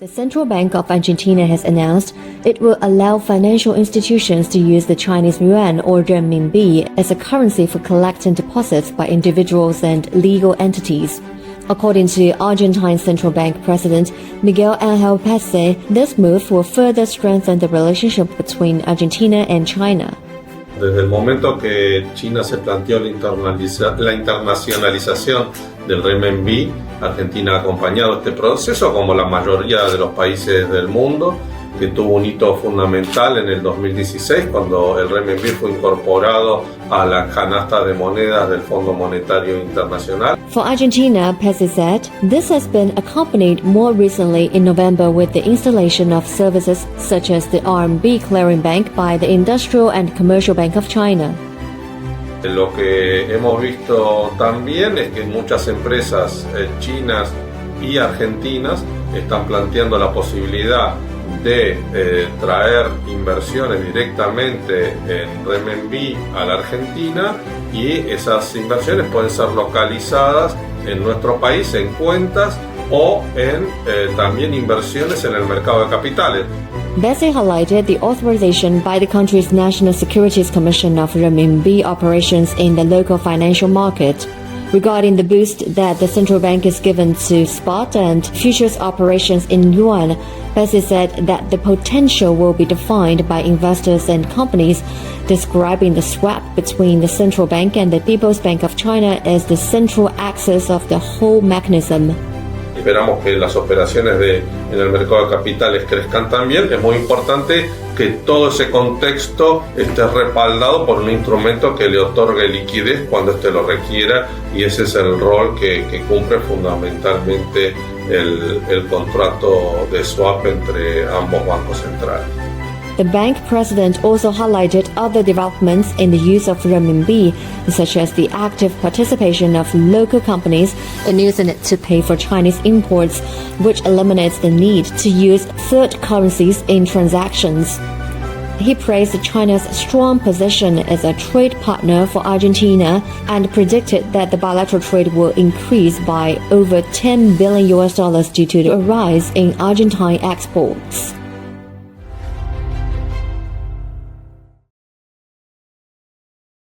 The Central Bank of Argentina has announced it will allow financial institutions to use the Chinese yuan or renminbi as a currency for collecting deposits by individuals and legal entities. According to Argentine Central Bank President Miguel Angel Pese, this move will further strengthen the relationship between Argentina and China. Desde el momento que China se planteó la internacionalización del renminbi, Argentina ha acompañado este proceso como la mayoría de los países del mundo, que tuvo un hito fundamental en el 2016 cuando el renminbi fue incorporado a la canasta de monedas del Fondo Monetario Internacional. For Argentina, Pese said, this has been accompanied more recently in November with the installation of services such as the RMB Clearing Bank by the Industrial and Commercial Bank of China. Lo que hemos visto también es que muchas empresas chinas y argentinas están planteando la posibilidad de traer inversiones directamente en renminbi a la Argentina, y esas inversiones pueden ser localizadas en nuestro país en cuentas o en también inversiones en el mercado de capitales. Pese highlighted the authorization by the country's National Securities Commission of renminbi operations in the local financial market. Regarding the boost that the central bank is given to spot and futures operations in yuan, Pese said that the potential will be defined by investors and companies, describing the swap between the central bank and the People's Bank of China as the central axis of the whole mechanism. Esperamos que las operaciones en el mercado de capitales crezcan también. Es muy importante que todo ese contexto esté respaldado por un instrumento que le otorgue liquidez cuando éste lo requiera, y ese es el rol que cumple fundamentalmente el contrato de swap entre ambos bancos centrales. The bank president also highlighted other developments in the use of renminbi, such as the active participation of local companies in using it to pay for Chinese imports, which eliminates the need to use third currencies in transactions. He praised China's strong position as a trade partner for Argentina and predicted that the bilateral trade will increase by over $10 billion due to the rise in Argentine exports.